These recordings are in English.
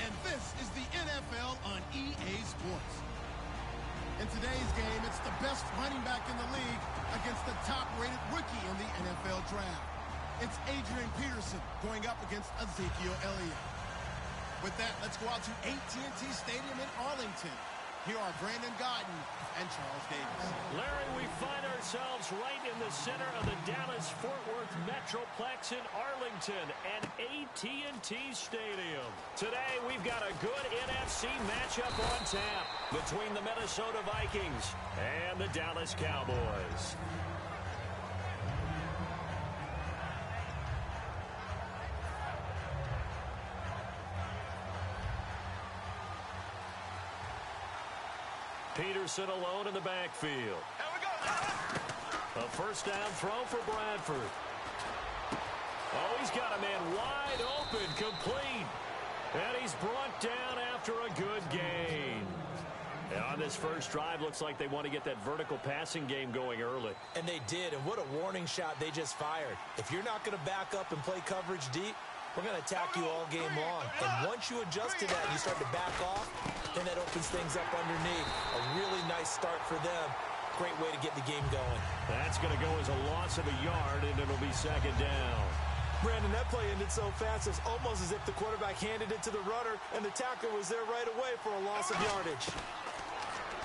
and this is the NFL on EA Sports. In today's game, it's the best running back in the league against the top-rated rookie in the NFL draft. It's Adrian Peterson going up against Ezekiel Elliott. With that, let's go out to AT&T Stadium in Arlington. Here are Brandon Gaudin and Charles Davis. Larry, we find ourselves right in the center of the Dallas-Fort Worth Metroplex in Arlington and AT&T Stadium. Today, we've got a good NFC matchup on tap between the Minnesota Vikings and the Dallas Cowboys. Peterson alone in the backfield. Here we go. A first down throw for Bradford. Oh, he's got a man wide open, complete. And he's brought down after a good gain. And on this first drive, looks like they want to get that vertical passing game going early. And they did, and what a warning shot they just fired. If you're not going to back up and play coverage deep, we're going to attack you all game long. And once you adjust to that and you start to back off, then that opens things up underneath. A really nice start for them. Great way to get the game going. That's going to go as a loss of a yard, and it'll be second down. Brandon, that play ended so fast, it's almost as if the quarterback handed it to the runner, and the tackler was there right away for a loss of yardage.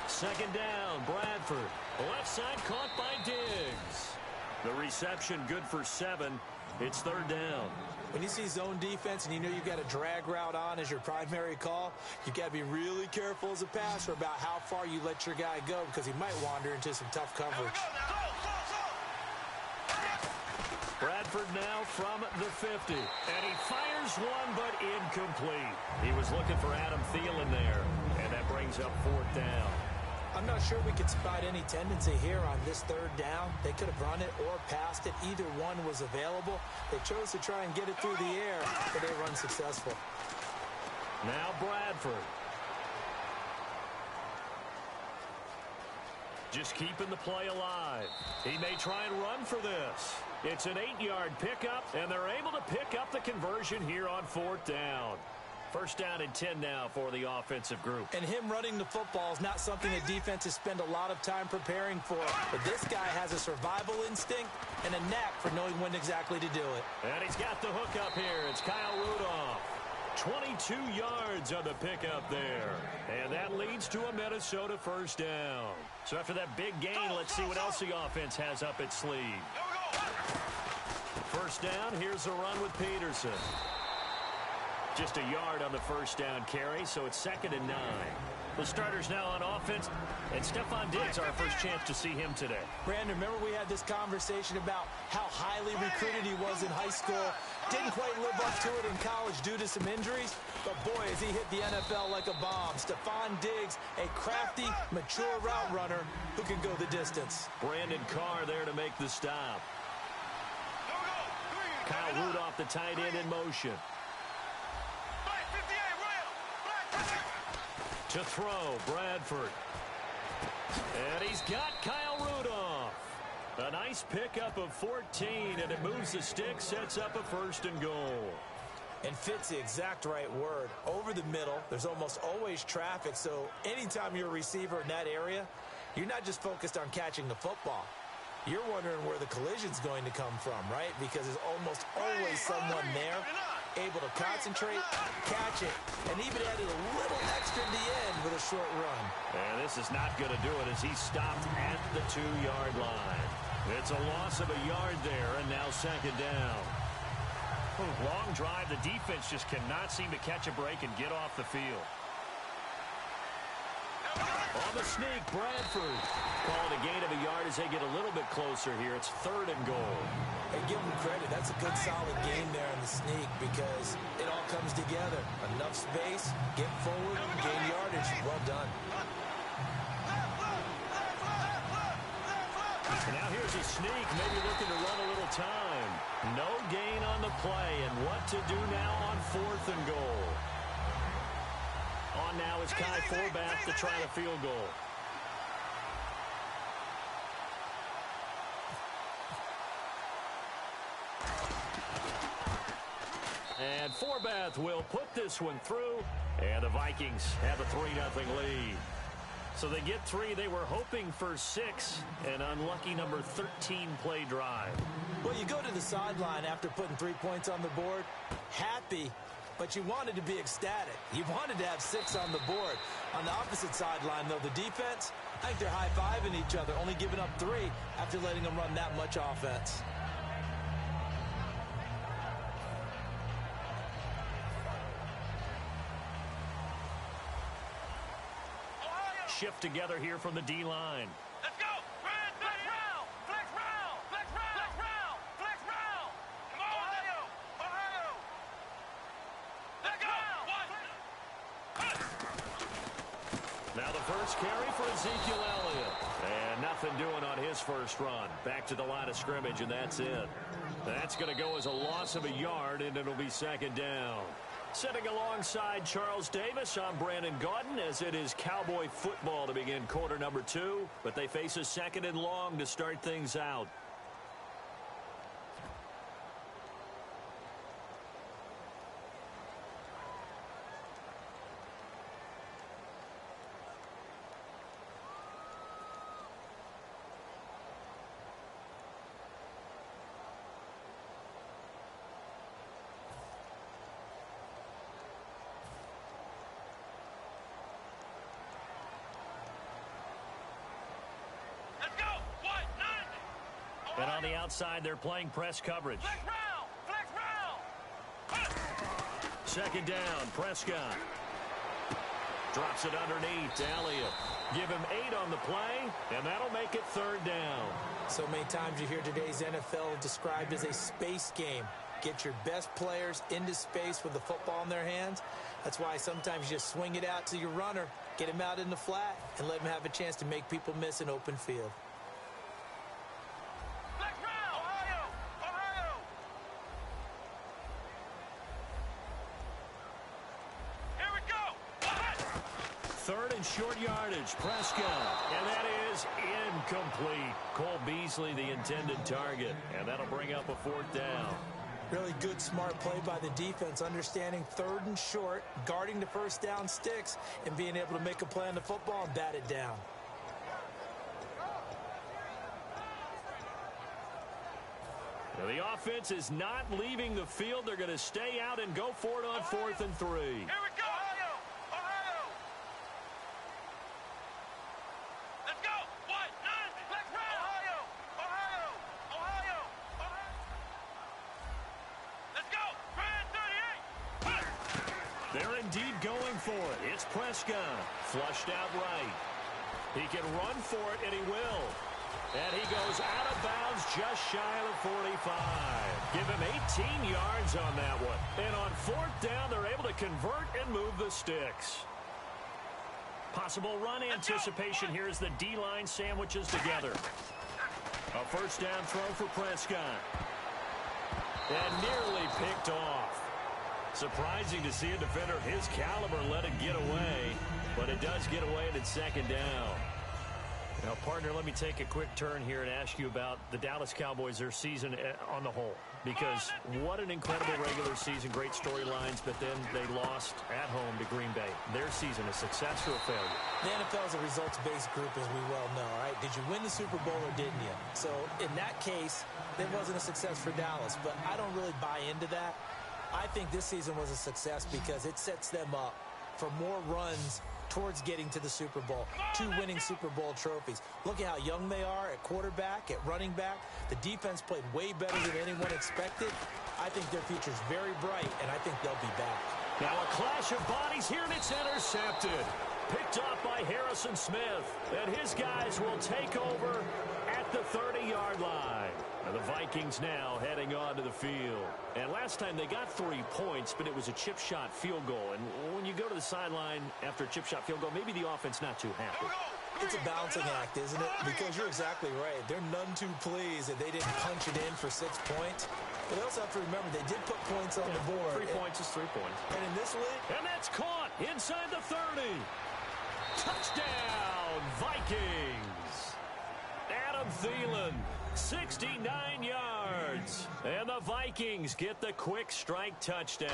Second down, Bradford. Left side caught by Diggs. The reception good for 7. It's third down. When you see zone defense and you know you've got a drag route on as your primary call, you've got to be really careful as a passer about how far you let your guy go because he might wander into some tough coverage. Bradford now from the 50. And he fires one, but incomplete. He was looking for Adam Thielen there. And that brings up fourth down. I'm not sure we could spot any tendency here on this third down. They could have run it or passed it. Either one was available. They chose to try and get it through the air, but they were unsuccessful. Now Bradford. Just keeping the play alive. He may try and run for this. It's an 8-yard pickup, and they're able to pick up the conversion here on fourth down. First down and 10 now for the offensive group. And him running the football is not something that defenses spend a lot of time preparing for. But this guy has a survival instinct and a knack for knowing when exactly to do it. And he's got the hook up here. It's Kyle Rudolph. 22 yards on the pickup there. And that leads to a Minnesota first down. So after that big gain, let's see what else the offense has up its sleeve. First down, here's a run with Peterson. Just a yard on the first down carry, so it's second and 9. The starters now on offense, and Stephon Diggs, our first chance to see him today. Brandon, remember we had this conversation about how highly recruited he was in high school. Didn't quite live up to it in college due to some injuries, but boy, has he hit the NFL like a bomb. Stephon Diggs, a crafty, mature route runner who can go the distance. Brandon Carr there to make the stop. Kyle Rudolph, the tight end, in motion. To throw, Bradford. And he's got Kyle Rudolph. A nice pickup of 14, and it moves the stick, sets up a first and goal. And fits the exact right word. Over the middle, there's almost always traffic, so anytime you're a receiver in that area, you're not just focused on catching the football. You're wondering where the collision's going to come from, right? Because there's almost always someone there able to concentrate, catch it, and even added a little extra at the end with a short run. And this is not going to do it as he stopped at the 2-yard line. It's a loss of a yard there, and now second down. Long drive. The defense just cannot seem to catch a break and get off the field. On the sneak, Bradford. Called a gain of a yard as they get a little bit closer here. It's third and goal. Hey, give them credit. That's a good, solid game there in the sneak because it all comes together. Enough space, get forward, gain yardage. Well done. And now here's a sneak, maybe looking to run a little time. No gain on the play, and what to do now on fourth and goal. On now is Kai Forbath to try the field goal. And Forbath will put this one through, and the Vikings have a 3-0 lead. So they get 3. They were hoping for 6, an unlucky number 13 play drive. Well, you go to the sideline after putting 3 points on the board, happy, but you wanted to be ecstatic. You wanted to have 6 on the board. On the opposite sideline, though, the defense, I think they're high-fiving each other, only giving up 3 after letting them run that much offense. Shift together here from the D-line. Let's go! Flex round! Flex round! Flex round! Flex round! Flex round! Come on! Ohio! Let's go! Now the first carry for Ezekiel Elliott. And nothing doing on his first run. Back to the line of scrimmage, and that's it. That's going to go as a loss of a yard, and it'll be 2nd down. Sitting alongside Charles Davis, I'm Brandon Gaudin, as it is Cowboy football to begin quarter number 2. But they face a 2nd and long to start things out. And on the outside, they're playing press coverage. Flex round! Flex round! 2nd down, Prescott. Drops it underneath to Elliott. Give him 8 on the play, and that'll make it 3rd down. So many times you hear today's NFL described as a space game. Get your best players into space with the football in their hands. That's why sometimes you just swing it out to your runner, get him out in the flat, and let him have a chance to make people miss an open field. Short yardage, Prescott, and that is incomplete. Cole Beasley, the intended target, and that'll bring up a 4th down. Really good, smart play by the defense, understanding 3rd and short, guarding the first down sticks, and being able to make a play on the football and bat it down. Now the offense is not leaving the field. They're going to stay out and go for it on 4th and 3. Here we go! They're indeed going for it. It's Prescott. Flushed out right. He can run for it, and he will. And he goes out of bounds just shy of the 45. Give him 18 yards on that one. And on 4th down, they're able to convert and move the sticks. Possible run anticipation here as the D-line sandwiches together. A 1st down throw for Prescott. And nearly picked off. Surprising to see a defender of his caliber let it get away, but it does get away and it's 2nd down. Now, partner, let me take a quick turn here and ask you about the Dallas Cowboys, their season on the whole. Because what an incredible regular season, great storylines, but then they lost at home to Green Bay. Their season, a success or a failure? The NFL is a results-based group, as we well know, right? Did you win the Super Bowl or didn't you? So, in that case, it wasn't a success for Dallas, but I don't really buy into that. I think this season was a success because it sets them up for more runs towards getting to the Super Bowl, 2 winning Super Bowl trophies. Look at how young they are at quarterback, at running back. The defense played way better than anyone expected. I think their future's very bright, and I think they'll be back. Now a clash of bodies here, and it's intercepted. Picked up by Harrison Smith, and his guys will take over at the 30-yard line. Now the Vikings now heading onto the field. And last time they got 3 points, but it was a chip shot field goal. And when you go to the sideline after a chip shot field goal, maybe the offense not too happy. It's a balancing act, isn't it? Because you're exactly right. They're none too pleased that they didn't punch it in for 6 points. But they also have to remember they did put points on the board. 3 points is 3 points. And in this league, and that's caught inside the 30. Touchdown, Vikings. And a Adam Thielen, 69 yards. And the Vikings get the quick strike touchdown.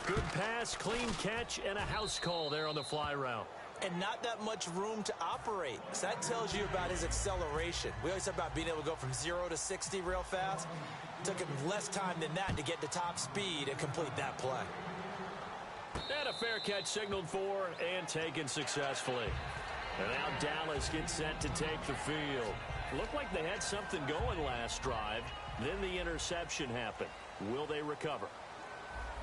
Good pass, clean catch, and a house call there on the fly route. And not that much room to operate. So that tells you about his acceleration. We always talk about being able to go from 0 to 60 real fast. It took him less time than that to get to top speed and complete that play. And a fair catch signaled for and taken successfully. And now Dallas gets set to take the field. Looked like they had something going last drive. Then the interception happened. Will they recover?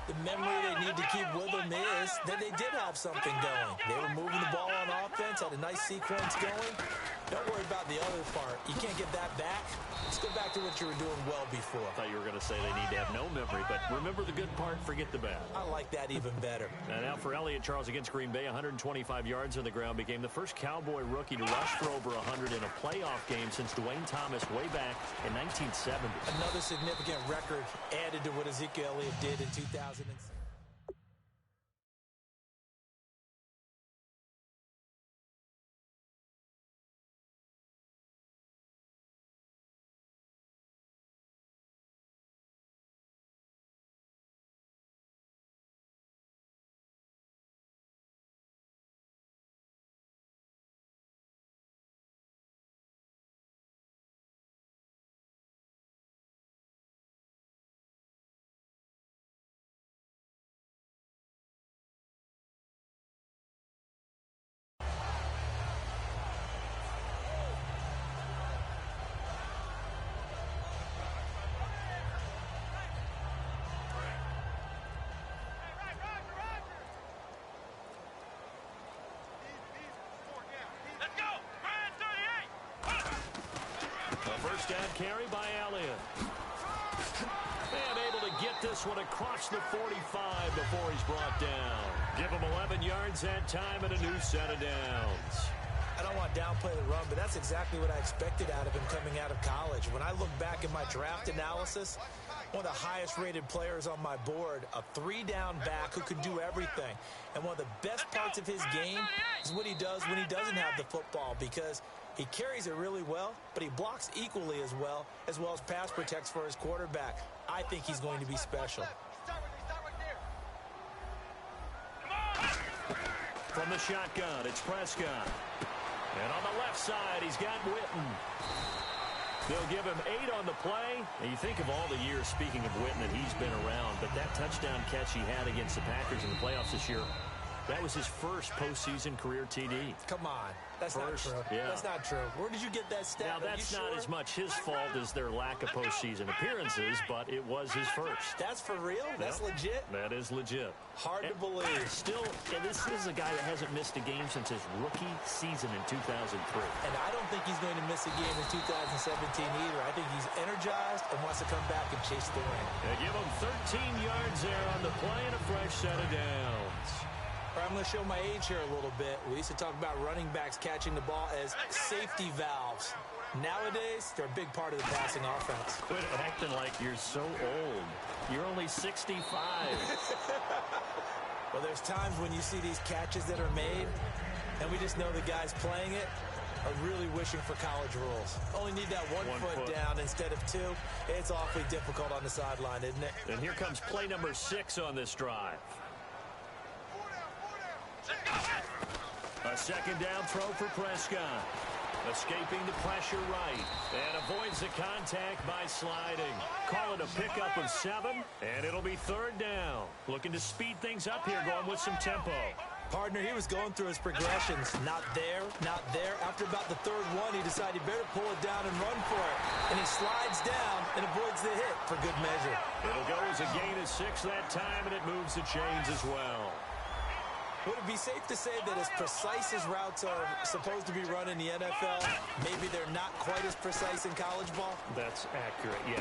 The memory they need to keep with them is that they did have something going. They were moving the ball on offense, had a nice sequence going. Don't worry about the other part. You can't get that back. Let's go back to what you were doing well before. I thought you were going to say they need to have no memory, but remember the good part, forget the bad. I like that even better. And now for Elliott, Charles, against Green Bay, 125 yards on the ground, became the first Cowboy rookie to rush for over 100 in a playoff game since Dwayne Thomas way back in 1970. Another significant record added to what Ezekiel Elliott did in 2006. Down carry by Elliott. And able to get this one across the 45 before he's brought down. Give him 11 yards that time and a new set of downs. I don't want to downplay the run, but that's exactly what I expected out of him coming out of college. When I look back at my draft analysis, one of the highest-rated players on my board, a three-down back who can do everything. And one of the best parts of his game is what he does when he doesn't have the football, because he carries it really well, but he blocks equally as well as pass protects for his quarterback. I think he's going to be special. From the shotgun, it's Prescott. And on the left side, he's got Witten. They'll give him 8 on the play. And you think of all the years, speaking of Witten, that he's been around, but that touchdown catch he had against the Packers in the playoffs this year, that was his first postseason career TD. Come on. That's first, not true. Yeah. That's not true. Where did you get that stat? Now, that's not as much his fault as their lack of postseason appearances, but it was his first. That's for real? That's legit? That is legit. Hard to believe. Still, and this is a guy that hasn't missed a game since his rookie season in 2003. And I don't think he's going to miss a game in 2017 either. I think he's energized and wants to come back and chase the win. They give him 13 yards there on the play and a fresh set of downs. I'm going to show my age here a little bit. We used to talk about running backs catching the ball as safety valves. Nowadays, they're a big part of the passing offense. Quit acting like you're so old. You're only 65. Well, there's times when you see these catches that are made, and we just know the guys playing it are really wishing for college rules. Only need that one foot down instead of 2. It's awfully difficult on the sideline, isn't it? And here comes play number 6 on this drive. A second down throw for Prescott. Escaping the pressure right. And avoids the contact by sliding. Call it a pickup of 7. And it'll be 3rd down. Looking to speed things up here, going with some tempo. Partner, he was going through his progressions. Not there, not there. After about the 3rd one, he decided he better pull it down and run for it. And he slides down and avoids the hit for good measure. It'll go as a gain of 6 that time, and it moves the chains as well. Would it be safe to say that as precise as routes are supposed to be run in the NFL, maybe they're not quite as precise in college ball? That's accurate, yeah.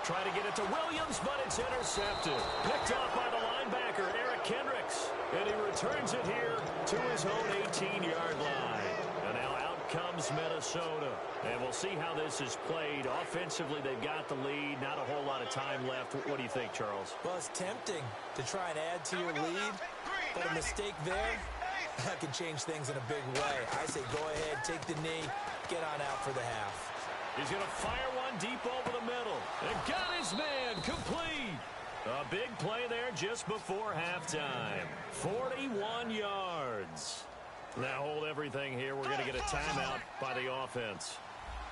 Try to get it to Williams, but it's intercepted. Picked off by the linebacker, Eric Kendricks. And he returns it here to his own 18-yard line. And now out comes Minnesota. And we'll see how this is played. Offensively, they've got the lead. Not a whole lot of time left. What do you think, Charles? Well, it's tempting to try and add to your lead. But a mistake there That can change things in a big way. I say go ahead, take the knee, get on out for the half. He's going to fire one deep over the middle. And got his man complete. A big play there just before halftime. 41 yards. Now hold everything here. We're going to get a timeout by the offense.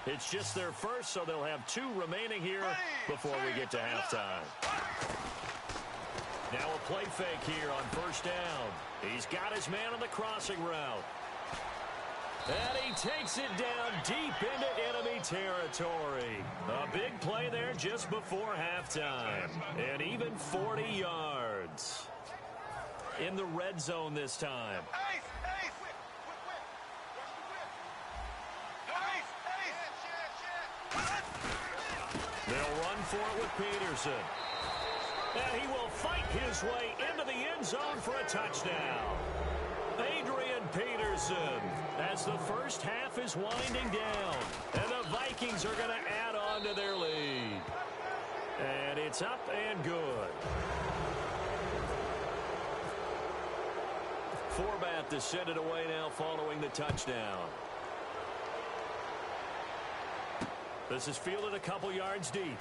It's just their first, so they'll have 2 remaining here before we get to halftime. Now a play fake here on first down. He's got his man on the crossing route. And he takes it down deep into enemy territory. A big play there just before halftime. And even 40 yards. In the red zone this time. They'll run for it with Peterson. And he will fight his way into the end zone for a touchdown. Adrian Peterson, as the first half is winding down. And the Vikings are going to add on to their lead. And it's up and good. Forbat to send it away now following the touchdown. This is fielded a couple yards deep.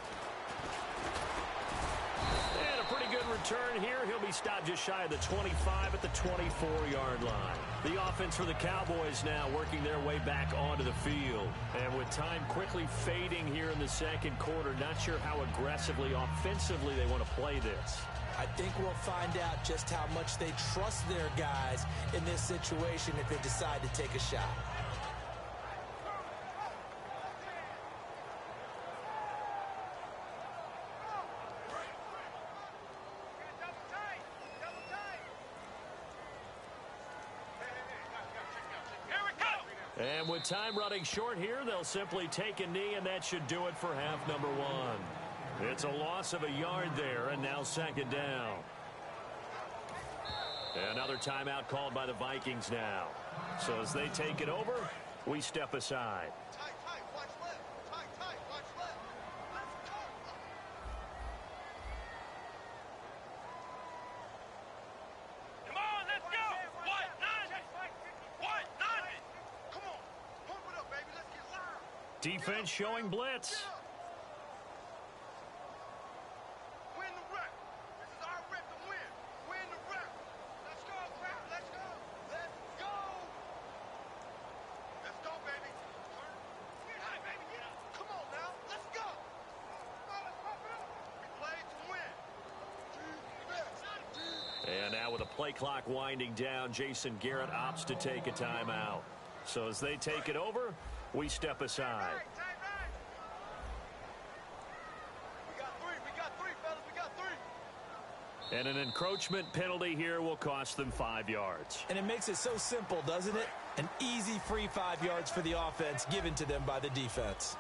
And a pretty good return here. He'll be stopped just shy of the 25 at the 24-yard line. The offense for the Cowboys now working their way back onto the field. And with time quickly fading here in the second quarter, not sure how aggressively, offensively they want to play this. I think we'll find out just how much they trust their guys in this situation if they decide to take a shot. And with time running short here, they'll simply take a knee, and that should do it for half number 1. It's a loss of a yard there, and now second down. Another timeout called by the Vikings now. So as they take it over, we step aside. Defense showing blitz. Win the rep. This is our rep to win. Win the rep. Let's go, crowd. Let's go. Let's go. Let's go, baby. Get high, baby. Get up. Come on now. Let's go. Come on, let's pop it up. We played to win. And now with the play clock winding down, Jason Garrett opts to take a timeout. So as they take it over, we step aside. We got three, fellas. We got three. And an encroachment penalty here will cost them 5 yards. And it makes it so simple, doesn't it? An easy free 5 yards for the offense given to them by the defense.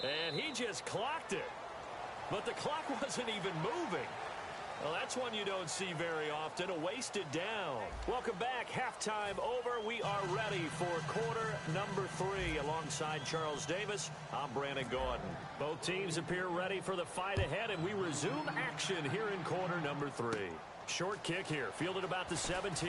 And he just clocked it. But the clock wasn't even moving. Well, that's one you don't see very often, a wasted down. Welcome back. Halftime over. We are ready for quarter number 3. Alongside Charles Davis, I'm Brandon Gordon. Both teams appear ready for the fight ahead, and we resume action here in quarter number 3. Short kick here, fielded about the 17.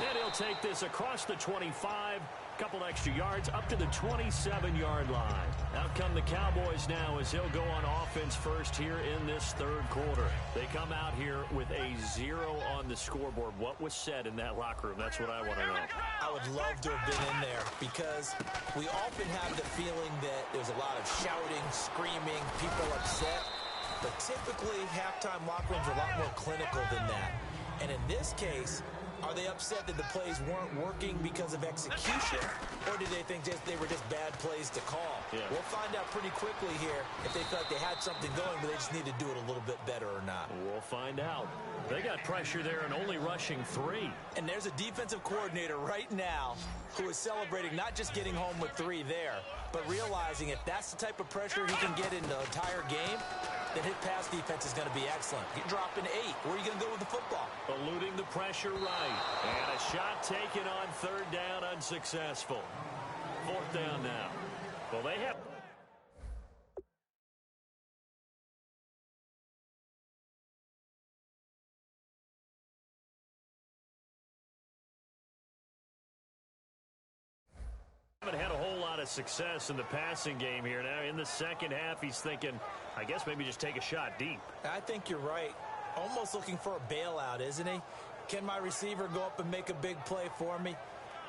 And he'll take this across the 25. Couple extra yards up to the 27-yard line. Out come the Cowboys now as he'll go on offense first here in this third quarter. They come out here with a 0 on the scoreboard. What was said in that locker room? That's what I want to know. I would love to have been in there because we often have the feeling that there's a lot of shouting, screaming, people upset. But typically, halftime locker rooms are a lot more clinical than that. And in this case, Are they upset that the plays weren't working because of execution, or did they think they were just bad plays to call? Yeah. We'll find out pretty quickly here if they felt like they had something going, but they just need to do it a little bit better or not. We'll find out. They got pressure there and only rushing 3. And there's a defensive coordinator right now who is celebrating not just getting home with 3 there, but realizing if that's the type of pressure he can get in the entire game, then his pass defense is going to be excellent. You're dropping 8. Where are you going to go with the football? Eluding the pressure right. And a shot taken on 3rd down, unsuccessful. 4th down now. Well, they have... haven't had a whole lot of success in the passing game here. Now in the second half, he's thinking, I guess maybe just take a shot deep. I think you're right. Almost looking for a bailout, isn't he? Can my receiver go up and make a big play for me?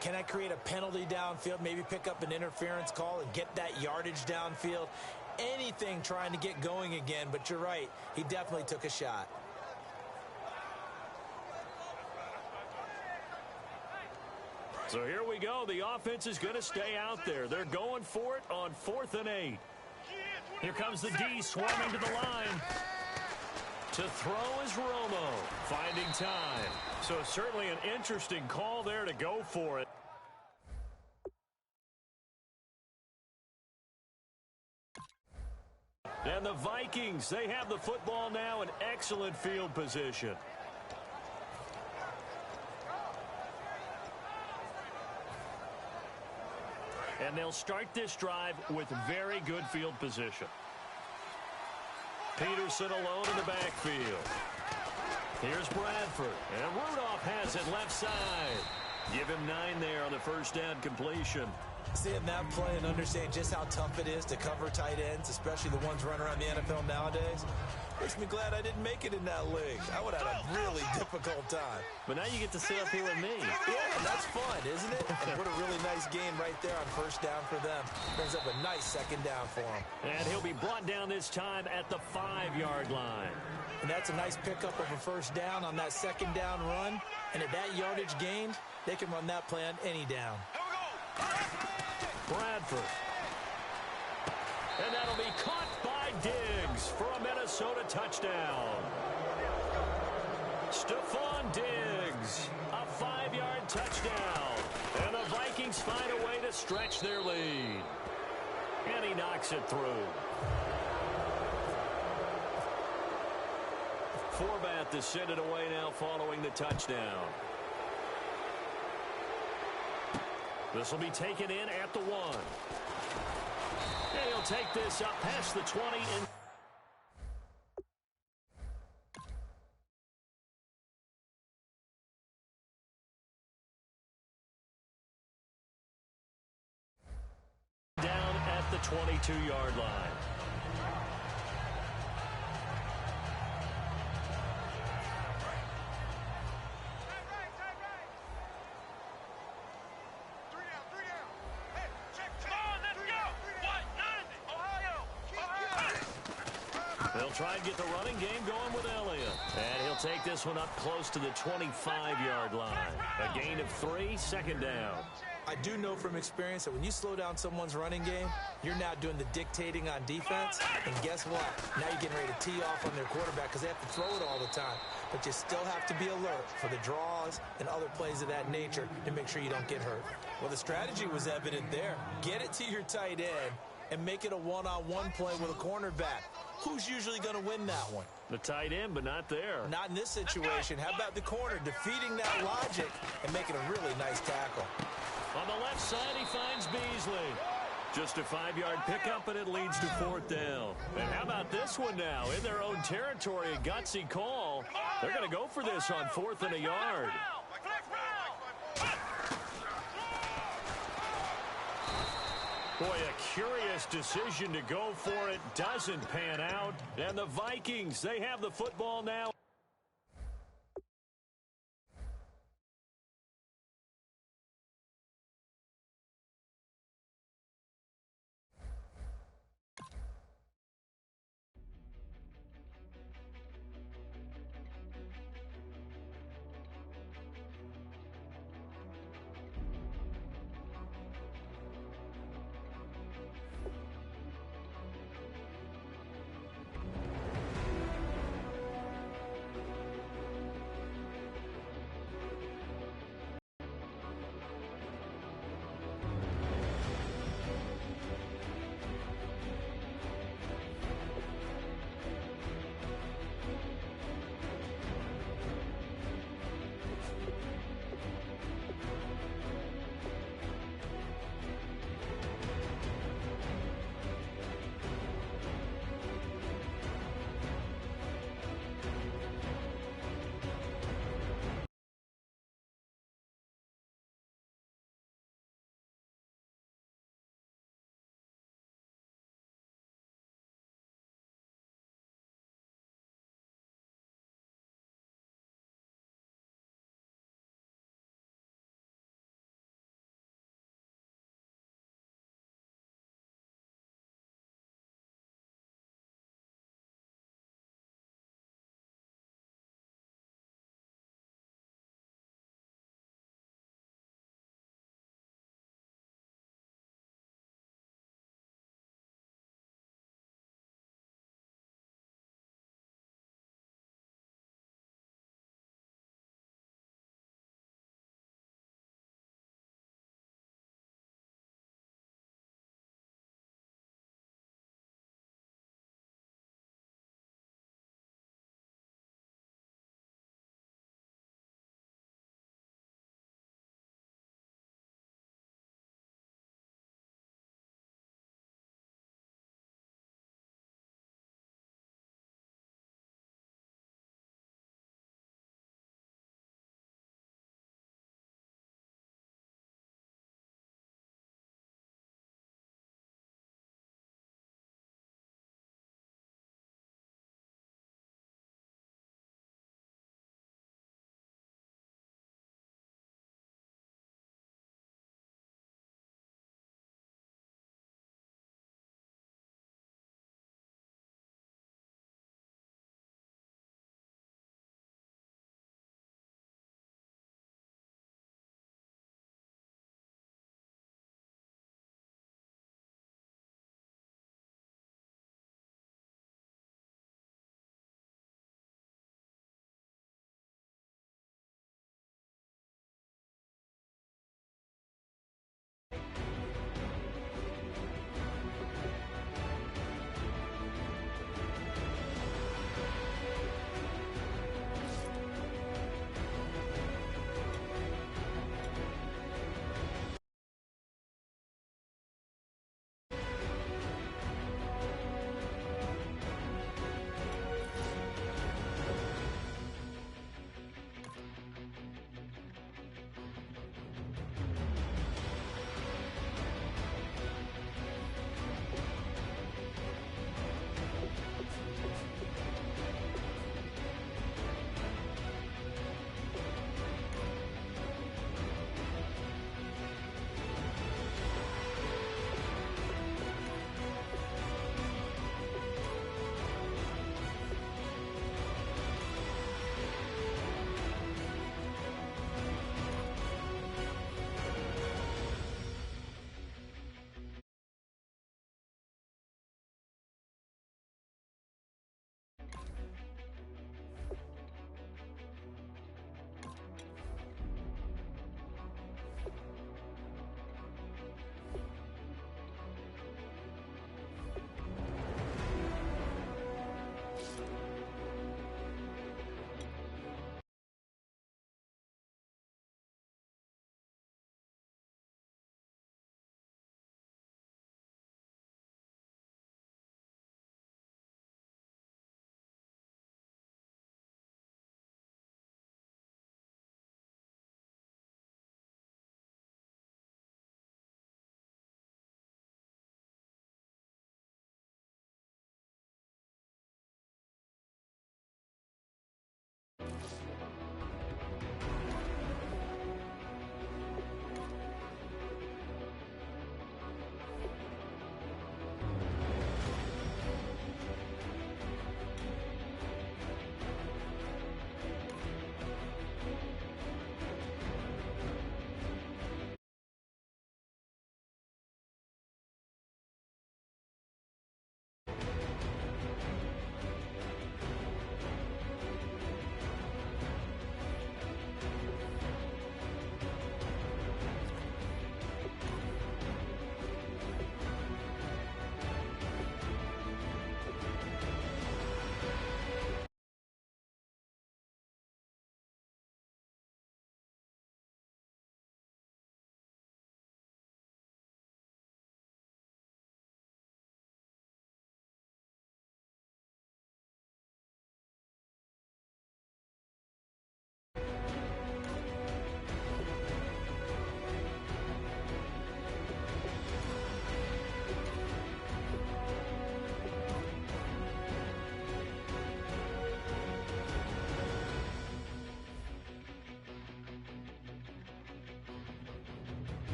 Can I create a penalty downfield, maybe pick up an interference call and get that yardage downfield? Anything trying to get going again, but you're right. He definitely took a shot. So here we go. The offense is going to stay out there. They're going for it on 4th and 8. Here comes the D swarming to the line. To throw is Romo, finding time. So certainly an interesting call there to go for it. And the Vikings, they have the football now in excellent field position. And they'll start this drive with very good field position. Peterson alone in the backfield. Here's Bradford. And Rudolph has it left side. Give him 9 there on the 1st down completion. Seeing that play and understanding just how tough it is to cover tight ends, especially the ones running around the NFL nowadays, makes me glad I didn't make it in that league. I would have had a really difficult time. But now you get to sit up here with me. Yeah, that's fun, isn't it? And what a really nice game right there on 1st down for them. Brings up a nice 2nd down for him. And he'll be brought down this time at the 5-yard line. And that's a nice pickup of a 1st down on that 2nd down run. And at that yardage gained, they can run that play on any down. Bradford. And that'll be caught by Diggs for a Minnesota touchdown. Stephon Diggs, a 5-yard touchdown. And the Vikings find a way to stretch their lead. And he knocks it through. Forbath to send it away now following the touchdown. This will be taken in at the 1. And he'll take this up past the 20. And down at the 22-yard line. They'll try and get the running game going with Elliott. And he'll take this one up close to the 25-yard line. A gain of 3, 2nd down. I do know from experience that when you slow down someone's running game, you're now doing the dictating on defense. And guess what? Now you're getting ready to tee off on their quarterback because they have to throw it all the time. But you still have to be alert for the draws and other plays of that nature to make sure you don't get hurt. Well, the strategy was evident there. Get it to your tight end and make it a one-on-one play with a cornerback. Who's usually going to win that one? The tight end, but not there. Not in this situation. How about the corner defeating that logic and making a really nice tackle? On the left side, he finds Beasley. Just a 5-yard pickup, and it leads to 4th down. And how about this one now? In their own territory, a gutsy call. They're going to go for this on 4th and a yard. Boy, a curious decision to go for it. Doesn't pan out. And the Vikings, they have the football now.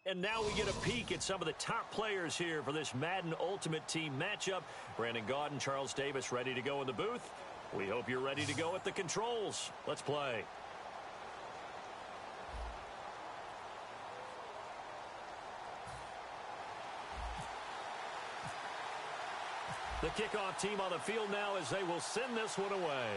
And now we get a peek at some of the top players here for this Madden Ultimate Team matchup. Brandon Gaudin, Charles Davis ready to go in the booth. We hope you're ready to go at the controls. Let's play. The kickoff team on the field now as they will send this one away.